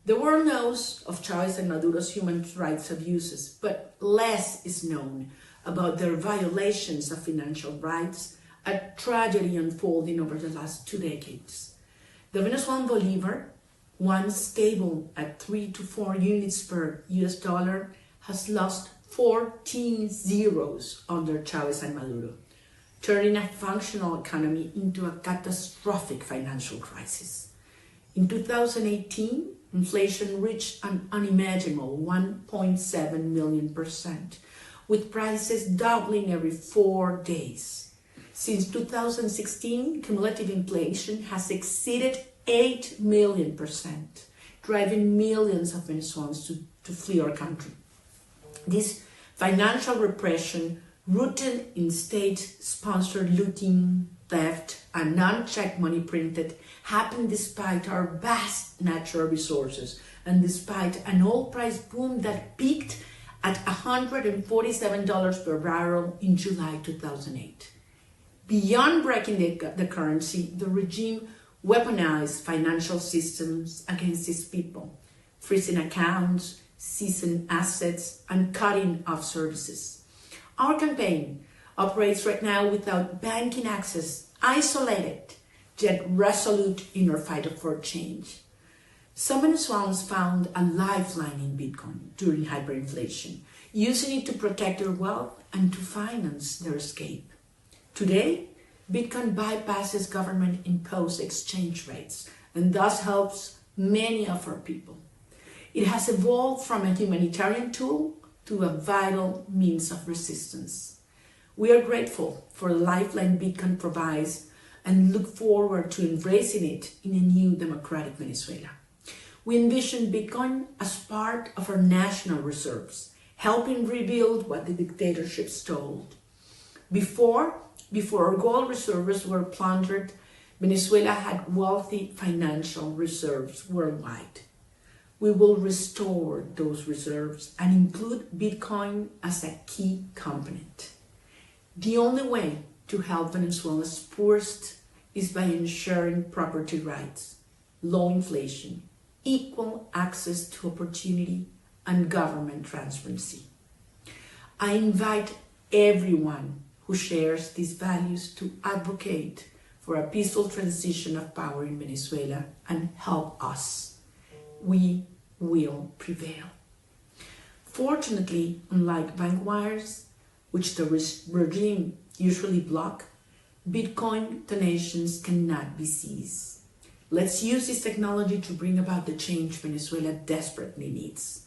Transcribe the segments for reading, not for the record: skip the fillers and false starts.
The world knows of Chavez and Maduro's human rights abuses, but less is known about their violations of financial rights, a tragedy unfolding over the last 2 decades. The Venezuelan bolivar, once stable at 3 to 4 units per US dollar, has lost 14 zeros under Chavez and Maduro, turning a functional economy into a catastrophic financial crisis. In 2018, inflation reached an unimaginable 1.7 million%, with prices doubling every 4 days. Since 2016, cumulative inflation has exceeded 8 million%, driving millions of Venezuelans to flee our country. This financial repression, rooted in state-sponsored looting, theft, and unchecked money printed, happened despite our vast natural resources and despite an oil price boom that peaked at $147 per barrel in July 2008. Beyond breaking the currency, the regime weaponized financial systems against its people, freezing accounts, seizing assets, and cutting off services. Our campaign operates right now without banking access, isolated, yet resolute in our fight for change. Some Venezuelans found a lifeline in Bitcoin during hyperinflation, using it to protect their wealth and to finance their escape. Today, Bitcoin bypasses government-imposed exchange rates and thus helps many of our people. It has evolved from a humanitarian tool to a vital means of resistance. We are grateful for the lifeline Bitcoin provides and look forward to embracing it in a new democratic Venezuela. We envision Bitcoin as part of our national reserves, helping rebuild what the dictatorship stole. Before our gold reserves were plundered, Venezuela had wealthy financial reserves worldwide. We will restore those reserves and include Bitcoin as a key component. The only way to help Venezuela's poorest is by ensuring property rights, low inflation, equal access to opportunity, and government transparency. I invite everyone who shares these values to advocate for a peaceful transition of power in Venezuela and help us. We will prevail. Fortunately, unlike bank wires, which the regime usually block, Bitcoin donations cannot be seized. Let's use this technology to bring about the change Venezuela desperately needs.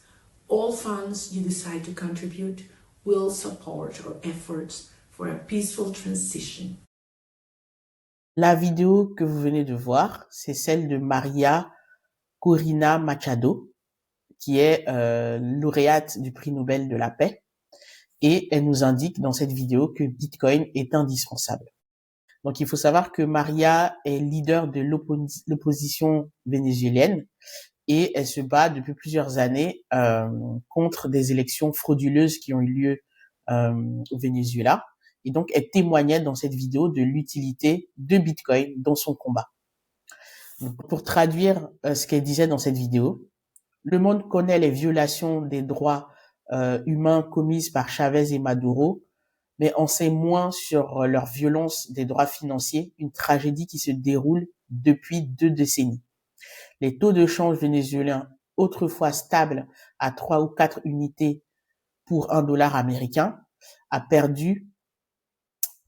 All funds you decide to contribute will support our efforts for a peaceful transition. La vidéo que vous venez de voir, c'est celle de Maria Corina Machado, qui est lauréate du prix Nobel de la paix, et elle nous indique dans cette vidéo que Bitcoin est indispensable. Donc il faut savoir que Maria est leader de l'opposition vénézuélienne et elle se bat depuis plusieurs années contre des élections frauduleuses qui ont eu lieu au Venezuela. Et donc elle témoignait dans cette vidéo de l'utilité de Bitcoin dans son combat. Donc, pour traduire ce qu'elle disait dans cette vidéo, le monde connaît les violations des droits humains commises par Chavez et Maduro, mais on sait moins sur leur violence des droits financiers, une tragédie qui se déroule depuis 2 décennies. Les taux de change vénézuéliens, autrefois stables à 3 ou 4 unités pour $1 américain, a perdu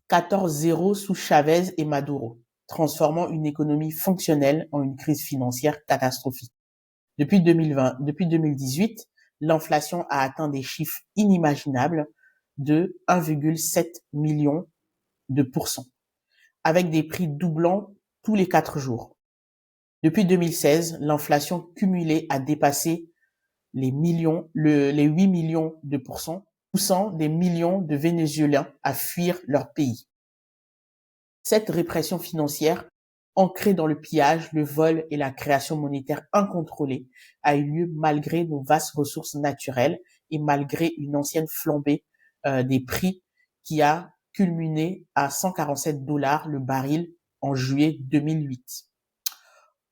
14 zéros sous Chavez et Maduro, transformant une économie fonctionnelle en une crise financière catastrophique. Depuis 2018, l'inflation a atteint des chiffres inimaginables de 1,7 million de %, avec des prix doublant tous les 4 jours. Depuis 2016, l'inflation cumulée a dépassé les 8 millions de %, poussant des millions de Vénézuéliens à fuir leur pays. Cette répression financière, ancrée dans le pillage, le vol et la création monétaire incontrôlée, a eu lieu malgré nos vastes ressources naturelles et malgré une ancienne flambée des prix qui a culminé à $147 le baril en juillet 2008.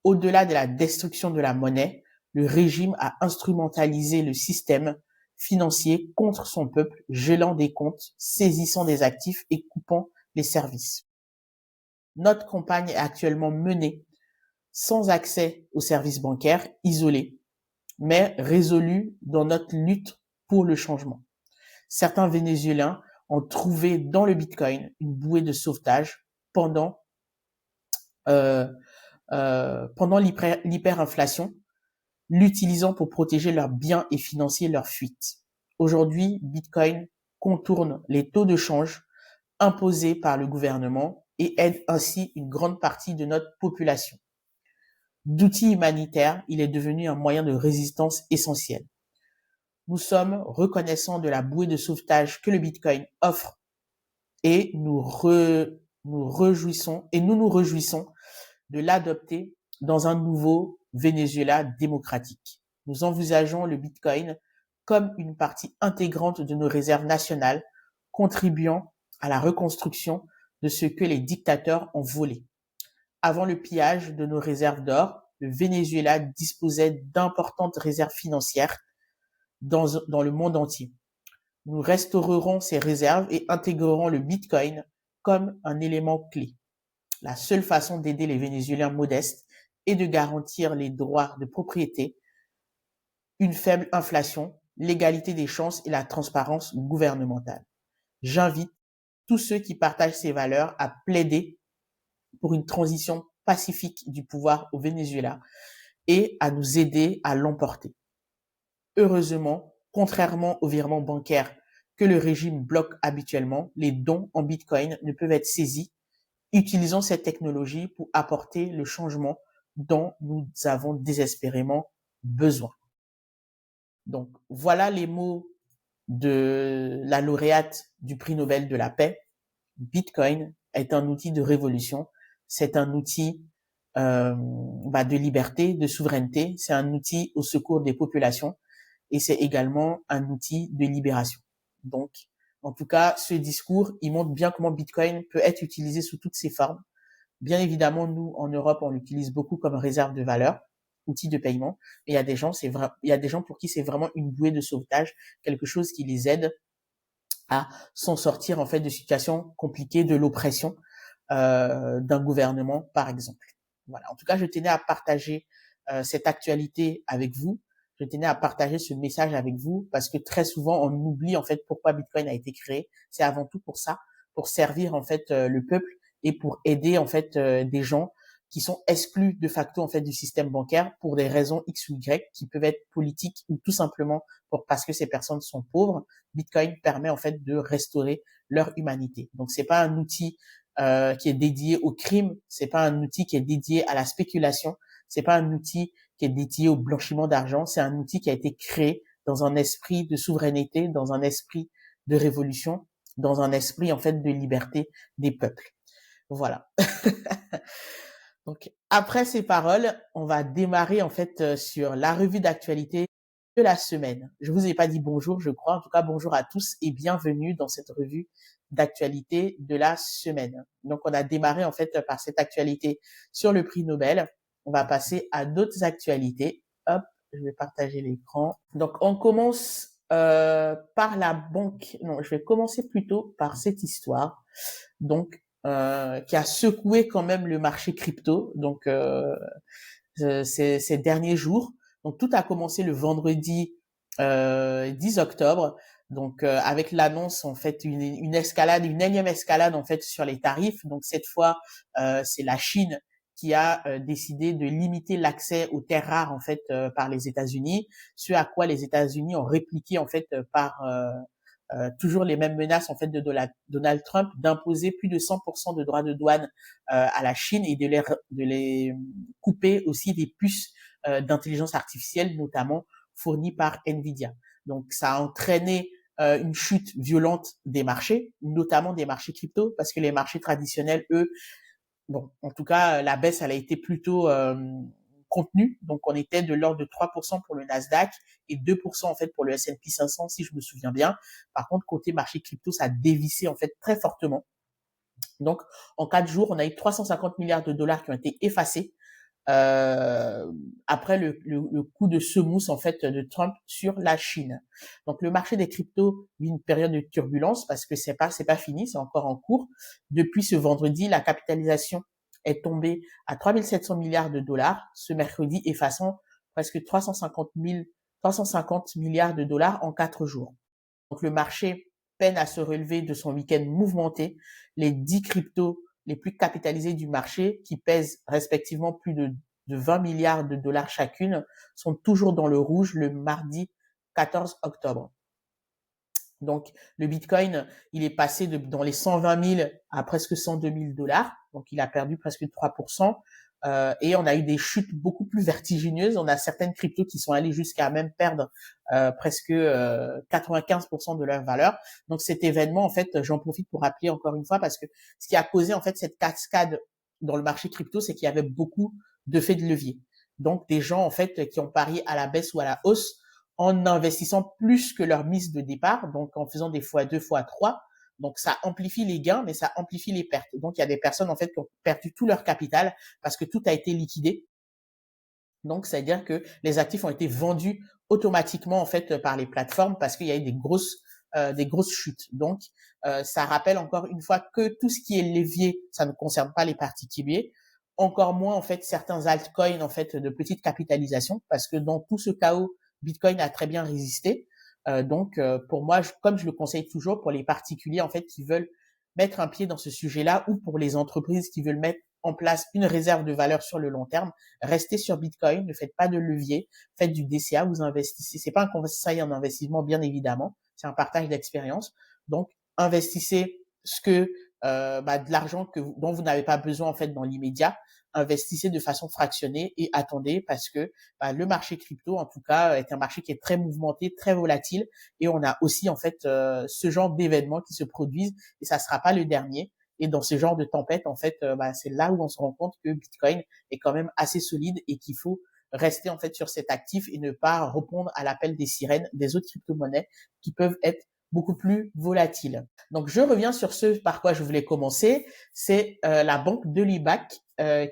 Au-delà de la destruction de la monnaie, le régime a instrumentalisé le système financier contre son peuple, gelant des comptes, saisissant des actifs et coupant les services. Notre campagne est actuellement menée sans accès aux services bancaires, isolés, mais résolus dans notre lutte pour le changement. Certains Vénézuéliens ont trouvé dans le Bitcoin une bouée de sauvetage pendant l'hyperinflation, l'utilisant pour protéger leurs biens et financer leur fuite. Aujourd'hui, Bitcoin contourne les taux de change imposés par le gouvernement et aide ainsi une grande partie de notre population. D'outil humanitaire, il est devenu un moyen de résistance essentiel. Nous sommes reconnaissants de la bouée de sauvetage que le Bitcoin offre et nous nous réjouissons de l'adopter dans un nouveau Venezuela démocratique. Nous envisageons le Bitcoin comme une partie intégrante de nos réserves nationales, contribuant à la reconstruction de ce que les dictateurs ont volé. Avant le pillage de nos réserves d'or, le Venezuela disposait d'importantes réserves financières dans le monde entier. Nous restaurerons ces réserves et intégrerons le Bitcoin comme un élément clé. La seule façon d'aider les Vénézuéliens modestes est de garantir les droits de propriété, une faible inflation, l'égalité des chances et la transparence gouvernementale. J'invite tous ceux qui partagent ces valeurs à plaider pour une transition pacifique du pouvoir au Venezuela et à nous aider à l'emporter. Heureusement, contrairement aux virements bancaires que le régime bloque habituellement, les dons en Bitcoin ne peuvent être saisis. Utilisons cette technologie pour apporter le changement dont nous avons désespérément besoin. Donc, voilà les mots de la lauréate du prix Nobel de la paix. Bitcoin est un outil de révolution. C'est un outil de liberté, de souveraineté. C'est un outil au secours des populations et c'est également un outil de libération. Donc, en tout cas, ce discours, il montre bien comment Bitcoin peut être utilisé sous toutes ses formes. Bien évidemment, nous, en Europe, on l'utilise beaucoup comme réserve de valeur, outil de paiement. Et il y a des gens, il y a des gens pour qui c'est vraiment une bouée de sauvetage, quelque chose qui les aide à s'en sortir, en fait, de situations compliquées, de l'oppression, d'un gouvernement, par exemple. Voilà. En tout cas, je tenais à partager cette actualité avec vous. Je tenais à partager ce message avec vous parce que très souvent on oublie en fait pourquoi Bitcoin a été créé. C'est avant tout pour ça, pour servir en fait le peuple et pour aider en fait des gens qui sont exclus de facto en fait du système bancaire pour des raisons X ou Y qui peuvent être politiques ou tout simplement parce que ces personnes sont pauvres. Bitcoin permet en fait de restaurer leur humanité. Donc c'est pas un outil qui est dédié au crime, c'est pas un outil qui est dédié à la spéculation, c'est pas un outil qui est dédié au blanchiment d'argent, c'est un outil qui a été créé dans un esprit de souveraineté, dans un esprit de révolution, dans un esprit en fait de liberté des peuples. Voilà. Donc après ces paroles, on va démarrer en fait sur la revue d'actualité de la semaine. Je vous ai pas dit bonjour, je crois. En tout cas, bonjour à tous et bienvenue dans cette revue d'actualité de la semaine. Donc on a démarré en fait par cette actualité sur le prix Nobel. On va passer à d'autres actualités. Hop, je vais partager l'écran. Donc on commence par la banque. Non, je vais commencer plutôt par cette histoire. Donc qui a secoué quand même le marché crypto. Donc ces derniers jours. Donc tout a commencé le vendredi 10 octobre. Donc avec l'annonce en fait une énième escalade en fait sur les tarifs. Donc cette fois c'est la Chine qui a décidé de limiter l'accès aux terres rares en fait par les États-Unis, ce à quoi les États-Unis ont répliqué en fait par toujours les mêmes menaces en fait de Donald Trump d'imposer plus de 100% de droits de douane à la Chine et de les couper aussi des puces d'intelligence artificielle, notamment fournies par Nvidia. Donc ça a entraîné une chute violente des marchés, notamment des marchés crypto, parce que les marchés traditionnels, eux, bon, en tout cas, la baisse, elle a été plutôt contenue. Donc, on était de l'ordre de 3% pour le Nasdaq et 2% en fait pour le S&P 500, si je me souviens bien. Par contre, côté marché crypto, ça a dévissé en fait très fortement. Donc, en 4 jours, on a eu 350 milliards de dollars qui ont été effacés euh, après le coup de semonce en fait de Trump sur la Chine. Donc le marché des cryptos vit une période de turbulence parce que c'est pas fini, c'est encore en cours. Depuis ce vendredi, la capitalisation est tombée à 3700 milliards de dollars ce mercredi, effaçant presque 350 milliards de dollars en 4 jours. Donc le marché peine à se relever de son week-end mouvementé. Les 10 cryptos les plus capitalisés du marché, qui pèsent respectivement plus de 20 milliards de dollars chacune, sont toujours dans le rouge le mardi 14 octobre. Donc, le Bitcoin, il est passé dans les 120 000 à presque 102 000 dollars. Donc, il a perdu presque 3%. Et on a eu des chutes beaucoup plus vertigineuses. On a certaines cryptos qui sont allées jusqu'à même perdre presque 95% de leur valeur. Donc, cet événement, en fait, j'en profite pour rappeler encore une fois parce que ce qui a causé, en fait, cette cascade dans le marché crypto, c'est qu'il y avait beaucoup d'effets de levier. Donc, des gens, en fait, qui ont parié à la baisse ou à la hausse en investissant plus que leur mise de départ, donc en faisant des x2, x3. Donc ça amplifie les gains, mais ça amplifie les pertes. Donc il y a des personnes en fait qui ont perdu tout leur capital parce que tout a été liquidé. Donc c'est-à-dire que les actifs ont été vendus automatiquement en fait par les plateformes parce qu'il y a eu des grosses chutes. Donc ça rappelle encore une fois que tout ce qui est levier, ça ne concerne pas les particuliers. Encore moins en fait certains altcoins en fait de petite capitalisation parce que dans tout ce chaos, Bitcoin a très bien résisté. Donc, pour moi, comme je le conseille toujours pour les particuliers en fait qui veulent mettre un pied dans ce sujet-là ou pour les entreprises qui veulent mettre en place une réserve de valeur sur le long terme, restez sur Bitcoin, ne faites pas de levier, faites du DCA, vous investissez. C'est pas un conseil en investissement, bien évidemment, c'est un partage d'expérience. Donc, investissez de l'argent dont vous n'avez pas besoin en fait dans l'immédiat. Investissez de façon fractionnée et attendez parce que le marché crypto, en tout cas, est un marché qui est très mouvementé, très volatile, et on a aussi en fait ce genre d'événements qui se produisent et ça sera pas le dernier. Et dans ce genre de tempête, en fait, c'est là où on se rend compte que Bitcoin est quand même assez solide et qu'il faut rester en fait sur cet actif et ne pas répondre à l'appel des sirènes des autres crypto-monnaies qui peuvent être beaucoup plus volatiles. Donc, je reviens sur ce par quoi je voulais commencer. C'est la banque de Libac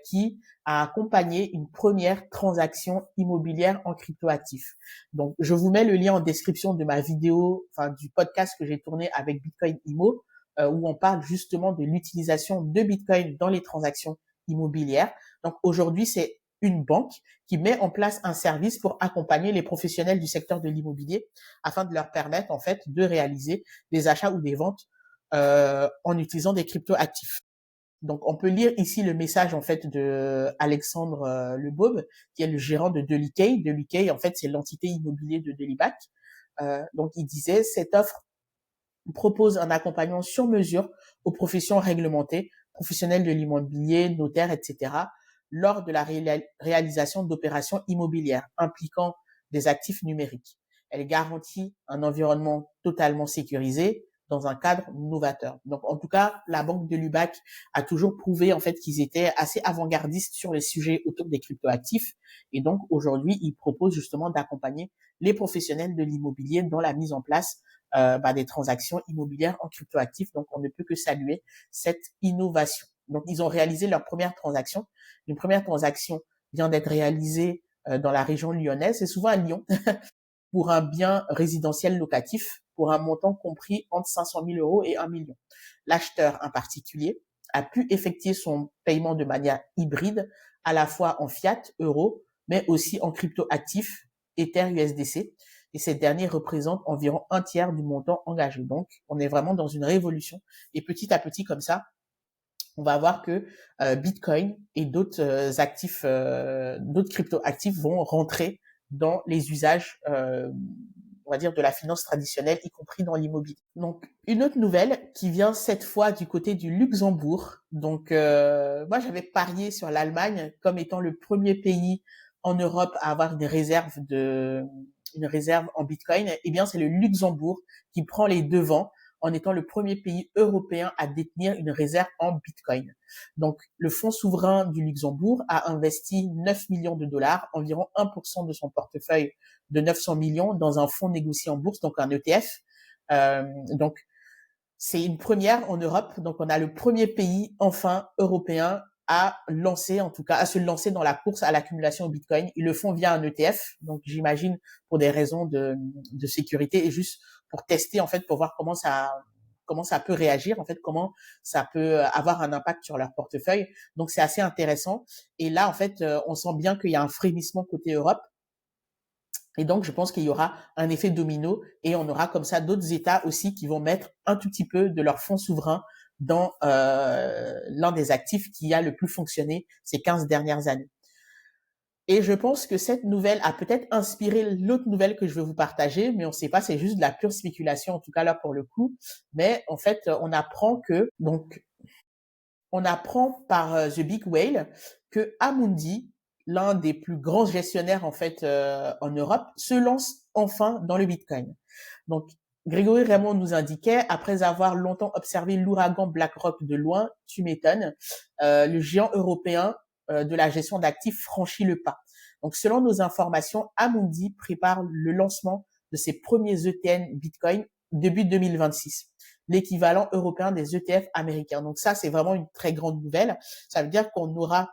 qui a accompagné une première transaction immobilière en cryptoactifs. Donc, je vous mets le lien en description de ma vidéo, enfin du podcast que j'ai tourné avec Bitcoin Immo, où on parle justement de l'utilisation de Bitcoin dans les transactions immobilières. Donc, aujourd'hui, c'est une banque qui met en place un service pour accompagner les professionnels du secteur de l'immobilier afin de leur permettre en fait de réaliser des achats ou des ventes en utilisant des crypto-actifs. Donc, on peut lire ici le message en fait de Alexandre Lebob, qui est le gérant de Delikay. Delikay, en fait, c'est l'entité immobilière de Delibac. Donc, il disait cette offre propose un accompagnement sur mesure aux professions réglementées, professionnels de l'immobilier, notaires, etc., lors de la réalisation d'opérations immobilières impliquant des actifs numériques. Elle garantit un environnement totalement sécurisé dans un cadre novateur. Donc, en tout cas, la banque de Lubac a toujours prouvé en fait qu'ils étaient assez avant-gardistes sur les sujets autour des cryptoactifs. Et donc, aujourd'hui, ils proposent justement d'accompagner les professionnels de l'immobilier dans la mise en place des transactions immobilières en cryptoactifs. Donc, on ne peut que saluer cette innovation. Donc, ils ont réalisé leur première transaction. Une première transaction vient d'être réalisée dans la région lyonnaise, c'est souvent à Lyon, pour un bien résidentiel locatif pour un montant compris entre 500 000 euros et 1 million. L'acheteur, un particulier, a pu effectuer son paiement de manière hybride, à la fois en fiat, euros, mais aussi en cryptoactifs, Ether, USDC. Et ces derniers représentent environ un tiers du montant engagé. Donc, on est vraiment dans une révolution. Et petit à petit, comme ça, on va voir que Bitcoin et d'autres actifs, d'autres crypto-actifs vont rentrer dans les usages, on va dire, de la finance traditionnelle, y compris dans l'immobilier. Donc, une autre nouvelle qui vient cette fois du côté du Luxembourg. Donc, moi, j'avais parié sur l'Allemagne comme étant le premier pays en Europe à avoir une réserve en Bitcoin. Eh bien, c'est le Luxembourg qui prend les devants en étant le premier pays européen à détenir une réserve en Bitcoin. Donc, le fonds souverain du Luxembourg a investi 9 millions de dollars, environ 1% de son portefeuille de 900 millions, dans un fonds négocié en bourse, donc un ETF. Donc, c'est une première en Europe. Donc, on a le premier pays, enfin, européen à lancer, en tout cas, à se lancer dans la course à l'accumulation au Bitcoin. Ils le font via un ETF, donc j'imagine pour des raisons de sécurité et juste pour tester, en fait, pour voir comment ça peut réagir, en fait, comment ça peut avoir un impact sur leur portefeuille. Donc, c'est assez intéressant. Et là, en fait, on sent bien qu'il y a un frémissement côté Europe. Et donc, je pense qu'il y aura un effet domino et on aura comme ça d'autres États aussi qui vont mettre un tout petit peu de leur fonds souverain dans l'un des actifs qui a le plus fonctionné ces 15 dernières années. Et je pense que cette nouvelle a peut-être inspiré l'autre nouvelle que je veux vous partager, mais on ne sait pas, c'est juste de la pure spéculation, en tout cas là pour le coup. Mais en fait, on apprend par The Big Whale que Amundi, l'un des plus grands gestionnaires en fait en Europe, se lance enfin dans le Bitcoin. Donc Grégory Raymond nous indiquait, après avoir longtemps observé l'ouragan BlackRock de loin, tu m'étonnes, le géant européen de la gestion d'actifs franchit le pas. Donc selon nos informations, Amundi prépare le lancement de ses premiers ETN Bitcoin début 2026, l'équivalent européen des ETF américains. Donc ça, c'est vraiment une très grande nouvelle. Ça veut dire qu'on aura,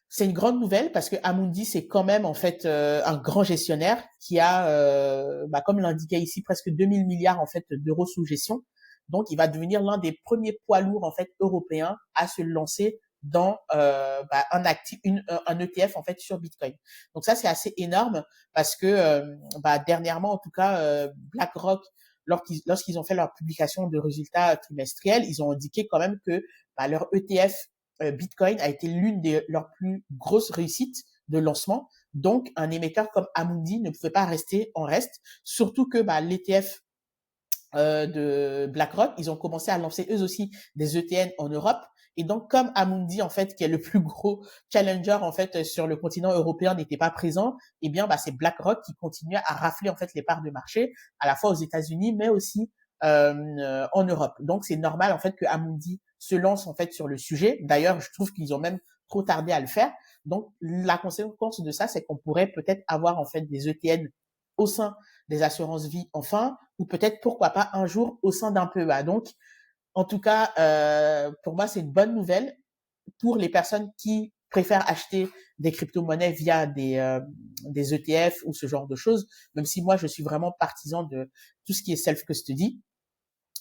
c'est une grande nouvelle parce que Amundi, c'est quand même en fait un grand gestionnaire qui a, comme l'indiquait ici, presque 2000 milliards en fait d'euros sous gestion. Donc, il va devenir l'un des premiers poids lourds en fait européens à se lancer dans un ETF en fait sur Bitcoin. Donc ça, c'est assez énorme parce que dernièrement, en tout cas, BlackRock, lorsqu'ils ont fait leur publication de résultats trimestriels, ils ont indiqué quand même que leur ETF Bitcoin a été l'une de leurs plus grosses réussites de lancement. Donc, un émetteur comme Amundi ne pouvait pas rester en reste, surtout que l'ETF de BlackRock, ils ont commencé à lancer eux aussi des ETN en Europe. Et donc, comme Amundi, en fait, qui est le plus gros challenger, en fait, sur le continent européen, n'était pas présent, eh bien, c'est BlackRock qui continuait à rafler, en fait, les parts de marché, à la fois aux États-Unis, mais aussi en Europe. Donc, c'est normal, en fait, que Amundi se lance, en fait, sur le sujet. D'ailleurs, je trouve qu'ils ont même trop tardé à le faire. Donc, la conséquence de ça, c'est qu'on pourrait peut-être avoir, en fait, des ETN au sein des assurances vie enfin, ou peut-être pourquoi pas un jour au sein d'un PEA. Donc, en tout cas, pour moi, c'est une bonne nouvelle pour les personnes qui préfèrent acheter des crypto-monnaies via des ETF ou ce genre de choses, même si moi, je suis vraiment partisan de tout ce qui est self-custody.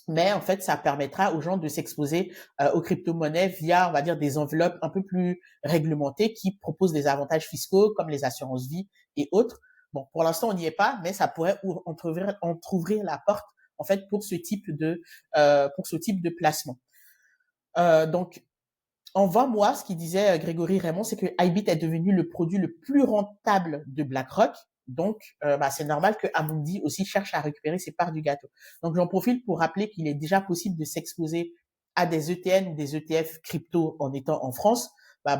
Mais en fait, ça permettra aux gens de s'exposer aux crypto-monnaies via, on va dire, des enveloppes un peu plus réglementées qui proposent des avantages fiscaux comme les assurances vie et autres. Bon, pour l'instant, on n'y est pas, mais ça pourrait entrouvrir la porte en fait pour ce type de placement. Donc, en 20 mois, ce qu'il disait Grégory Raymond, c'est que iBit est devenu le produit le plus rentable de BlackRock. Donc, c'est normal que Amundi aussi cherche à récupérer ses parts du gâteau. Donc, j'en profite pour rappeler qu'il est déjà possible de s'exposer à des ETN ou des ETF crypto en étant en France.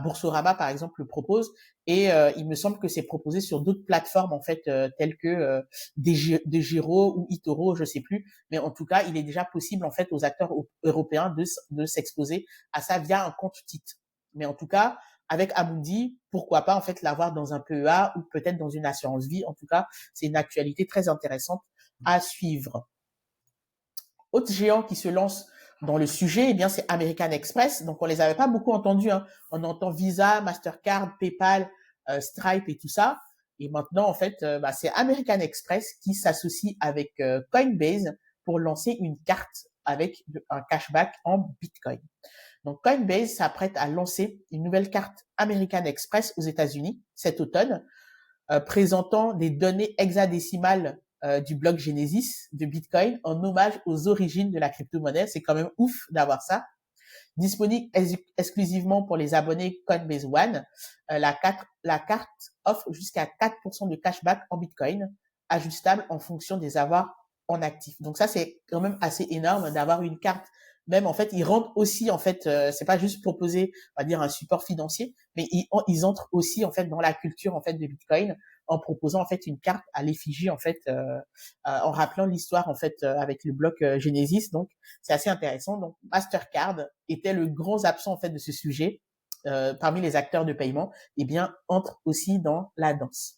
Boursorama, par exemple, le propose. Et il me semble que c'est proposé sur d'autres plateformes, en fait, telles que Degiro ou eToro, je sais plus. Mais en tout cas, il est déjà possible, en fait, aux acteurs européens de s'exposer à ça via un compte titre. Mais en tout cas, avec Amundi, pourquoi pas en fait l'avoir dans un PEA ou peut-être dans une assurance vie. En tout cas, c'est une actualité très intéressante à suivre. Autre géant qui se lance dans le sujet, eh bien c'est American Express. Donc on les avait pas beaucoup entendus. Hein. On entend Visa, Mastercard, PayPal, Stripe et tout ça. Et maintenant en fait, c'est American Express qui s'associe avec Coinbase pour lancer une carte avec un cashback en Bitcoin. Donc Coinbase s'apprête à lancer une nouvelle carte American Express aux États-Unis cet automne, présentant des données hexadécimales du bloc Genesis de Bitcoin en hommage aux origines de la crypto-monnaie. C'est quand même ouf d'avoir ça. Disponible exclusivement pour les abonnés Coinbase One, la carte offre jusqu'à 4% de cashback en Bitcoin, ajustable en fonction des avoirs en actif. Donc ça, c'est quand même assez énorme d'avoir une carte. Même en fait, ils rentrent aussi en fait, c'est pas juste proposer, on va dire un support financier, mais ils entrent aussi en fait dans la culture en fait de Bitcoin en proposant en fait une carte à l'effigie en fait, en rappelant l'histoire en fait avec le bloc Genesis. Donc c'est assez intéressant. Donc Mastercard était le grand absent en fait de ce sujet parmi les acteurs de paiement. Eh bien entre aussi dans la danse.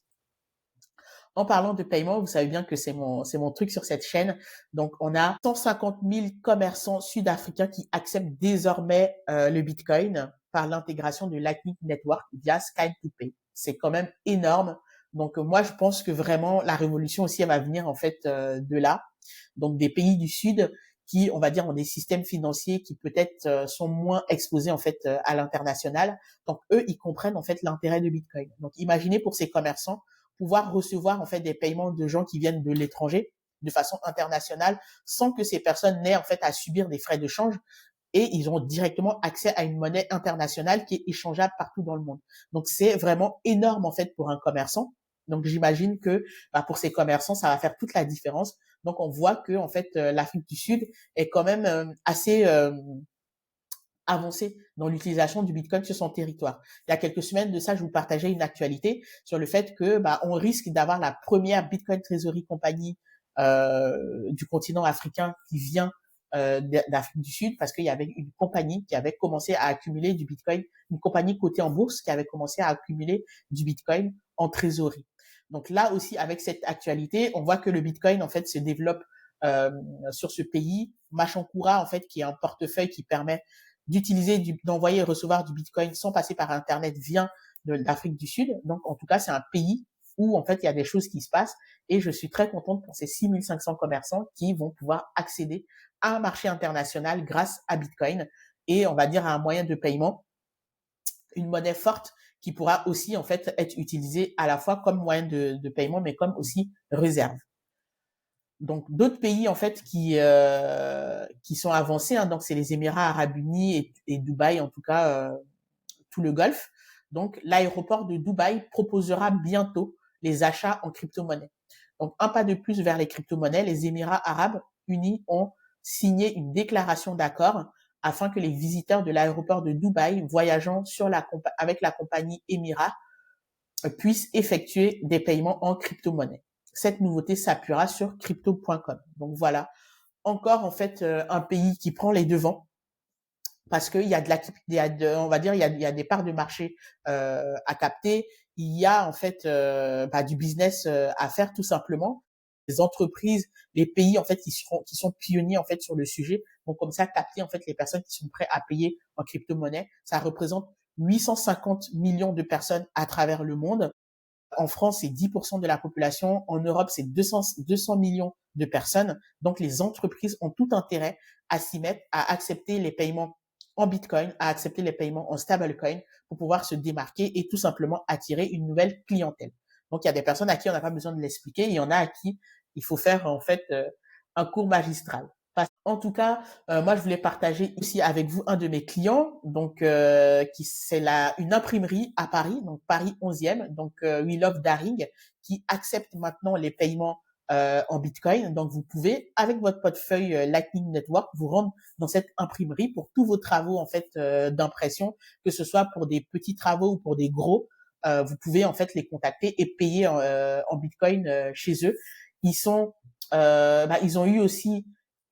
En parlant de paiement, vous savez bien que c'est mon truc sur cette chaîne. Donc, on a 150 000 commerçants sud-africains qui acceptent désormais le Bitcoin par l'intégration de Lightning Network via Skype to Pay. C'est quand même énorme. Donc, moi, je pense que vraiment la révolution aussi, elle va venir en fait de là. Donc, des pays du Sud qui, on va dire, ont des systèmes financiers qui peut-être sont moins exposés en fait à l'international. Donc, eux, ils comprennent en fait l'intérêt de Bitcoin. Donc, imaginez pour ces commerçants pouvoir recevoir en fait des paiements de gens qui viennent de l'étranger de façon internationale sans que ces personnes n'aient en fait à subir des frais de change et ils ont directement accès à une monnaie internationale qui est échangeable partout dans le monde. Donc c'est vraiment énorme en fait pour un commerçant. Donc j'imagine que pour ces commerçants ça va faire toute la différence. Donc on voit que en fait l'Afrique du Sud est quand même assez avancée dans l'utilisation du Bitcoin sur son territoire. Il y a quelques semaines de ça, je vous partageais une actualité sur le fait que on risque d'avoir la première Bitcoin Treasury Company du continent africain qui vient d'Afrique du Sud parce qu'il y avait une compagnie qui avait commencé à accumuler du Bitcoin, une compagnie cotée en bourse qui avait commencé à accumuler du Bitcoin en trésorerie. Donc là aussi, avec cette actualité, on voit que le Bitcoin en fait se développe sur ce pays. Machankura en fait qui est un portefeuille qui permet d'utiliser, d'envoyer et recevoir du Bitcoin sans passer par Internet vient d'Afrique du Sud. Donc, en tout cas, c'est un pays où, en fait, il y a des choses qui se passent et je suis très contente pour ces 6500 commerçants qui vont pouvoir accéder à un marché international grâce à Bitcoin et, on va dire, à un moyen de paiement, une monnaie forte qui pourra aussi, en fait, être utilisée à la fois comme moyen de paiement, mais comme aussi réserve. Donc d'autres pays en fait qui sont avancés, hein, donc c'est les Émirats Arabes Unis et Dubaï, en tout cas tout le Golfe. Donc l'aéroport de Dubaï proposera bientôt les achats en crypto-monnaie. Donc un pas de plus vers les crypto-monnaies, les Émirats Arabes Unis ont signé une déclaration d'accord afin que les visiteurs de l'aéroport de Dubaï voyageant avec la compagnie Émirats puissent effectuer des paiements en crypto-monnaie. Cette nouveauté s'appuiera sur crypto.com. Donc voilà, encore en fait un pays qui prend les devants parce qu'il y a on va dire, il y a des parts de marché à capter. Il y a en fait du business à faire tout simplement. Les entreprises, les pays en fait qui sont pionniers en fait sur le sujet vont comme ça capter en fait les personnes qui sont prêtes à payer en crypto-monnaie. Ça représente 850 millions de personnes à travers le monde. En France, c'est 10% de la population. En Europe, c'est 200 millions de personnes. Donc, les entreprises ont tout intérêt à s'y mettre, à accepter les paiements en Bitcoin, à accepter les paiements en stablecoin pour pouvoir se démarquer et tout simplement attirer une nouvelle clientèle. Donc, il y a des personnes à qui on n'a pas besoin de l'expliquer. Il y en a à qui il faut faire, en fait, un cours magistral. En tout cas, moi, je voulais partager aussi avec vous un de mes clients, donc qui c'est une imprimerie à Paris, donc Paris 11e, donc We Love Daring, qui accepte maintenant les paiements en Bitcoin. Donc, vous pouvez, avec votre portefeuille Lightning Network, vous rendre dans cette imprimerie pour tous vos travaux en fait d'impression, que ce soit pour des petits travaux ou pour des gros. Vous pouvez en fait les contacter et payer en Bitcoin chez eux. Ils ont eu aussi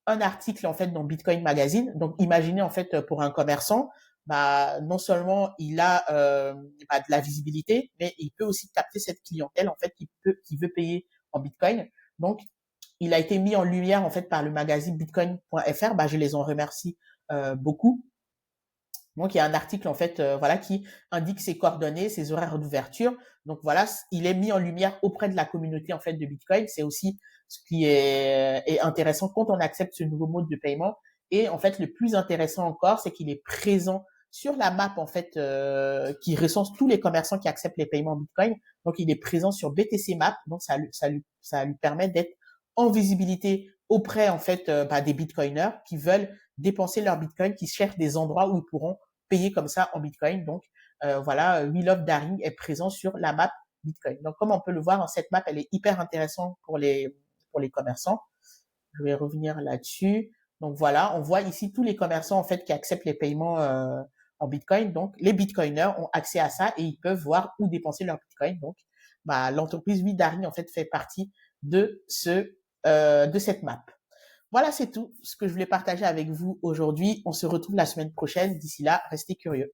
un article en fait dans Bitcoin Magazine. Donc imaginez en fait pour un commerçant, non seulement il a de la visibilité, mais il peut aussi capter cette clientèle en fait qui veut payer en Bitcoin. Donc il a été mis en lumière en fait par le magazine Bitcoin.fr. Je les en remercie beaucoup. Donc il y a un article en fait qui indique ses coordonnées, ses horaires d'ouverture. Donc voilà, il est mis en lumière auprès de la communauté en fait de Bitcoin. C'est aussi ce qui est intéressant quand on accepte ce nouveau mode de paiement. Et en fait, le plus intéressant encore, c'est qu'il est présent sur la map en fait qui recense tous les commerçants qui acceptent les paiements Bitcoin. Donc il est présent sur BTC Map. Donc ça lui permet d'être en visibilité auprès en fait des Bitcoiners qui veulent dépenser leur Bitcoin, qui cherchent des endroits où ils pourront payer comme ça en Bitcoin. Donc We Love Daring est présent sur la map Bitcoin. Donc comme on peut le voir, cette map elle est hyper intéressante pour les commerçants. Je vais revenir là-dessus. Donc voilà, on voit ici tous les commerçants en fait qui acceptent les paiements en Bitcoin. Donc les Bitcoiners ont accès à ça et ils peuvent voir où dépenser leur Bitcoin. Donc l'entreprise We Daring en fait fait partie de cette map. Voilà, c'est tout ce que je voulais partager avec vous aujourd'hui. On se retrouve la semaine prochaine. D'ici là, restez curieux.